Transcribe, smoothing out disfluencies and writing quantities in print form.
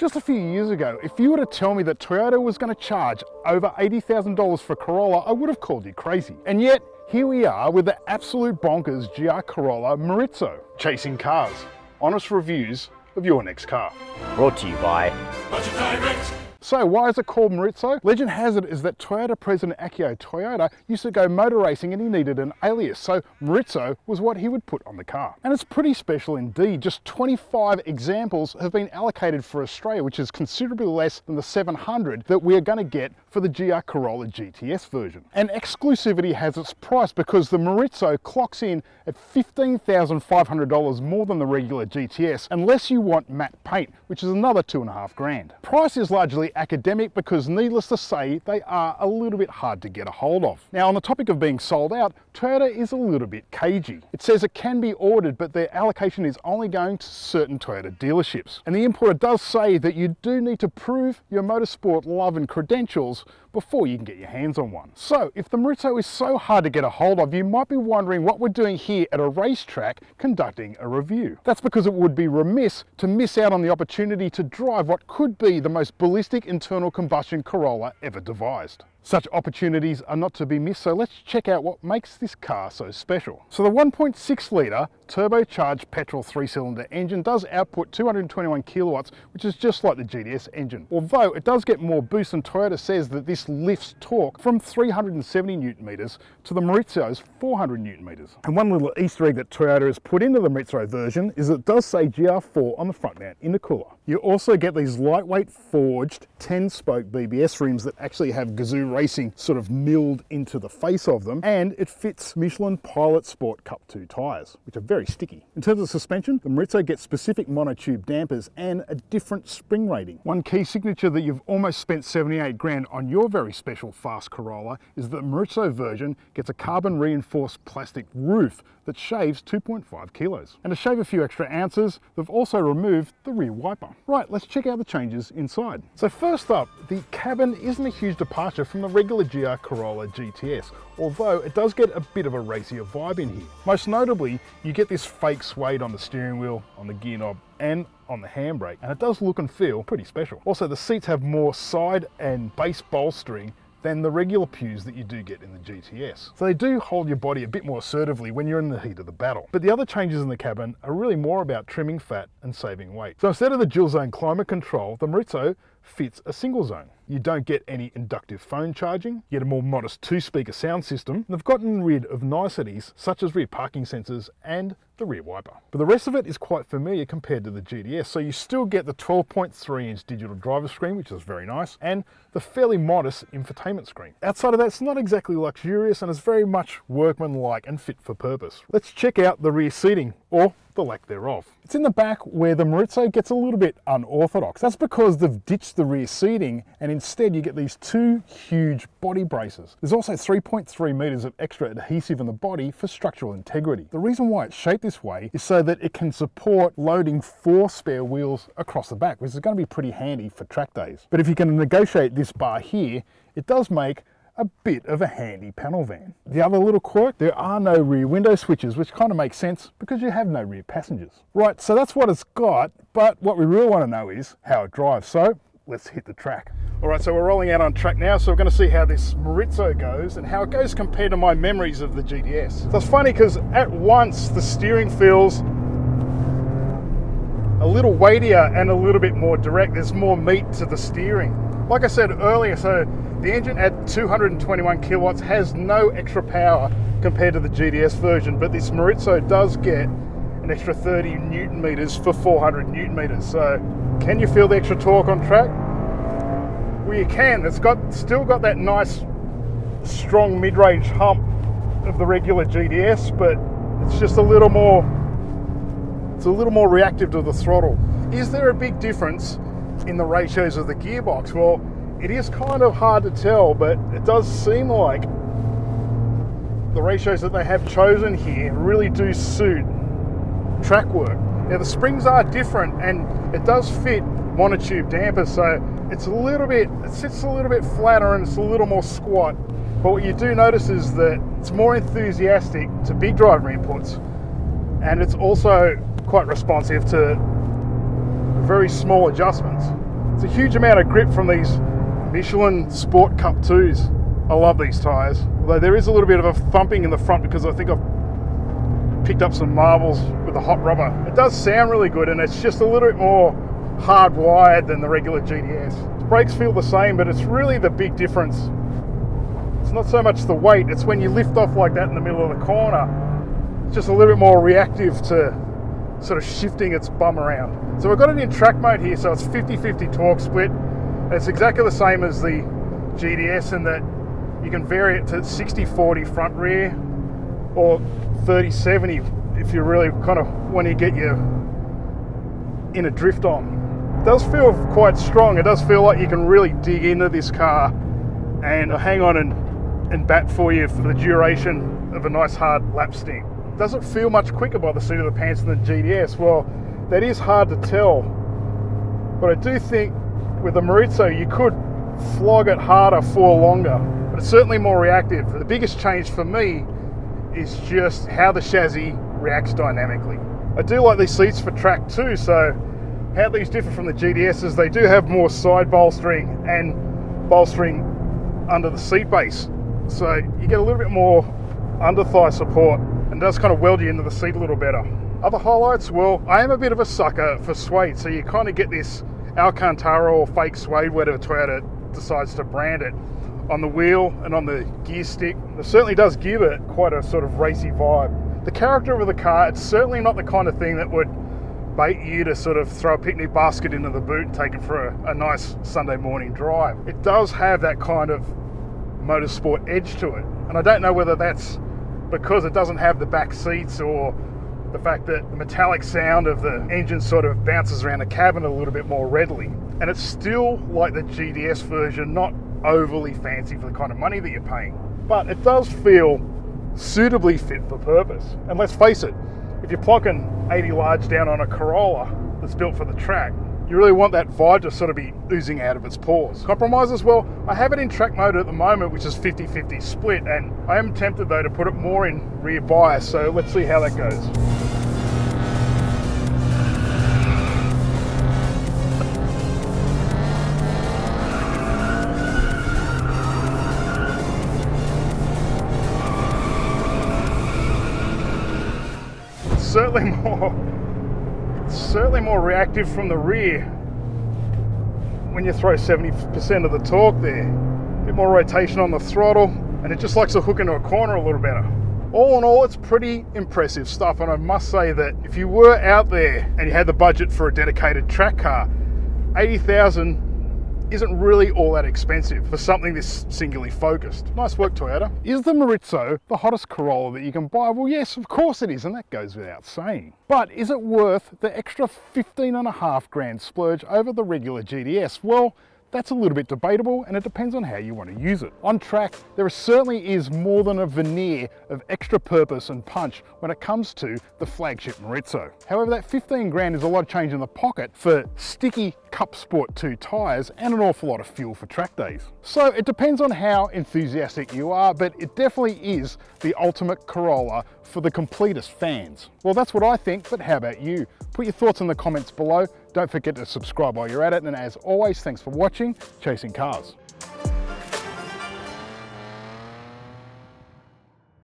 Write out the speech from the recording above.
Just a few years ago, if you were to tell me that Toyota was going to charge over $80,000 for Corolla, I would have called you crazy. And yet, here we are with the absolute bonkers GR Corolla Morizo. Chasing cars. Honest reviews of your next car. Brought to you by Budget Direct. So why is it called Morizo? Legend has it is that Toyota President Akio Toyoda used to go motor racing and he needed an alias, so Morizo was what he would put on the car. And it's pretty special indeed. Just 25 examples have been allocated for Australia, which is considerably less than the 700 that we're going to get for the GR Corolla GTS version. And exclusivity has its price because the Morizo clocks in at $15,500 more than the regular GTS, unless you want matte paint, which is another $2.5 grand. Price is largely academic because, needless to say, they are a little bit hard to get a hold of. Now, on the topic of being sold out, Toyota is a little bit cagey. It says it can be ordered, but their allocation is only going to certain Toyota dealerships. And the importer does say that you do need to prove your motorsport love and credentials before you can get your hands on one. So, if the Morizo is so hard to get a hold of, you might be wondering what we're doing here at a racetrack conducting a review. That's because it would be remiss to miss out on the opportunity to drive what could be the most ballistic internal combustion Corolla ever devised. Such opportunities are not to be missed, so let's check out what makes this car so special. So the 1.6 litre turbocharged petrol 3-cylinder engine does output 221 kilowatts, which is just like the GTS engine. Although it does get more boost, and Toyota says that this lifts torque from 370 newton meters to the Morizo's 400 newton meters. And one little Easter egg that Toyota has put into the Morizo version is it does say GR4 on the front mount intercooler. You also get these lightweight forged 10-spoke BBS rims that actually have Gazoo Racing sort of milled into the face of them, and it fits Michelin Pilot Sport Cup 2 tyres, which are very sticky. In terms of suspension, the Morizo gets specific monotube dampers and a different spring rating. One key signature that you've almost spent 78 grand on your very special fast Corolla is that the Morizo version gets a carbon reinforced plastic roof that shaves 2.5 kilos. And to shave a few extra ounces, they've also removed the rear wiper. Right, let's check out the changes inside. So first up, the cabin isn't a huge departure from the regular GR Corolla GTS, although it does get a bit of a racier vibe in here. Most notably, you get this fake suede on the steering wheel, on the gear knob, and on the handbrake, and it does look and feel pretty special. Also, the seats have more side and base bolstering than the regular pews that you do get in the GTS. So they do hold your body a bit more assertively when you're in the heat of the battle. But the other changes in the cabin are really more about trimming fat and saving weight. So instead of the dual zone climate control, the Morizo fits a single zone. You don't get any inductive phone charging, you get a more modest 2-speaker sound system. They've gotten rid of niceties such as rear parking sensors and the rear wiper. But the rest of it is quite familiar compared to the GTS, so you still get the 12.3-inch digital driver screen, which is very nice, and the fairly modest infotainment screen. Outside of that, it's not exactly luxurious and it's very much workmanlike and fit for purpose. Let's check out the rear seating, or the lack thereof. It's in the back where the Morizo gets a little bit unorthodox. That's because they've ditched the rear seating and instead you get these two huge body braces. There's also 3.3 meters of extra adhesive in the body for structural integrity. The reason why it's shaped this way is so that it can support loading 4 spare wheels across the back, which is going to be pretty handy for track days. But if you can negotiate this bar here, it does make a bit of a handy panel van. The other little quirk, there are no rear window switches, which kind of makes sense because you have no rear passengers. Right, so that's what it's got, but what we really want to know is how it drives. So let's hit the track. All right, so we're rolling out on track now, so we're going to see how this Morizo goes and how it goes compared to my memories of the GTS. So it's funny because at once the steering feels a little weightier and a little bit more direct. There's more meat to the steering. Like I said earlier, so the engine at 221 kilowatts has no extra power compared to the GTS version, but this Morizo does get an extra 30 newton meters for 400 newton meters. So can you feel the extra torque on track? Well, you can. It's still got that nice strong mid-range hump of the regular GTS, but it's just a little more reactive to the throttle. Is there a big difference in the ratios of the gearbox? Well, it is kind of hard to tell, but it does seem like the ratios that they have chosen here really do suit track work. Now the springs are different and it does fit monotube dampers, so it sits a little bit flatter and it's a little more squat. But what you do notice is that it's more enthusiastic to big driver inputs, and it's also quite responsive to very small adjustments. It's a huge amount of grip from these Michelin Sport Cup 2s. I love these tyres, although there is a little bit of a thumping in the front because I think I've picked up some marbles with the hot rubber. It does sound really good, and it's just a little bit more hardwired than the regular GTS. The brakes feel the same, but it's really the big difference. It's not so much the weight, it's when you lift off like that in the middle of the corner, it's just a little bit more reactive to sort of shifting its bum around. So I've got it in track mode here, so it's 50-50 torque split. And it's exactly the same as the GTS in that you can vary it to 60-40 front rear or 30-70 if you really kind of want to get your inner drift on. It does feel quite strong. It does feel like you can really dig into this car and hang on and bat for you for the duration of a nice hard lap stint. Does it feel much quicker by the seat of the pants than the GTS? Well, that is hard to tell, but I do think with the Morizo you could flog it harder for longer, but it's certainly more reactive. The biggest change for me is just how the chassis reacts dynamically. I do like these seats for track too, so how these differ from the GTS is they do have more side bolstering and bolstering under the seat base, so you get a little bit more under thigh support and does kind of weld you into the seat a little better. Other highlights, well, I am a bit of a sucker for suede, so you kind of get this Alcantara or fake suede, whatever Toyota decides to brand it, on the wheel and on the gear stick. It certainly does give it quite a sort of racy vibe. The character of the car, it's certainly not the kind of thing that would bait you to sort of throw a picnic basket into the boot and take it for a nice Sunday morning drive. It does have that kind of motorsport edge to it, and I don't know whether that's because it doesn't have the back seats or the fact that the metallic sound of the engine sort of bounces around the cabin a little bit more readily. And it's still like the GTS version, not overly fancy for the kind of money that you're paying, but it does feel suitably fit for purpose. And let's face it, if you're plonking 80 large down on a Corolla that's built for the track, you really want that vibe to sort of be oozing out of its pores. Compromises, well, I have it in track mode at the moment, which is 50-50 split, and I am tempted though to put it more in rear bias, so let's see how that goes. Certainly more reactive from the rear when you throw 70% of the torque there. A bit more rotation on the throttle, and it just likes to hook into a corner a little better. All in all, it's pretty impressive stuff, and I must say that if you were out there and you had the budget for a dedicated track car, $80,000 isn't really all that expensive for something this singularly focused. Nice work, Toyota. Is the Morizo the hottest Corolla that you can buy? Well, yes, of course it is, and that goes without saying. But is it worth the extra 15.5 grand splurge over the regular GTS? Well, that's a little bit debatable, and it depends on how you want to use it. On track, there certainly is more than a veneer of extra purpose and punch when it comes to the flagship Morizo. However, that 15 grand is a lot of change in the pocket for sticky Cup Sport 2 tyres and an awful lot of fuel for track days. So it depends on how enthusiastic you are, but it definitely is the ultimate Corolla for the completest fans. Well, that's what I think, but how about you? Put your thoughts in the comments below. Don't forget to subscribe while you're at it, and as always, thanks for watching Chasing Cars.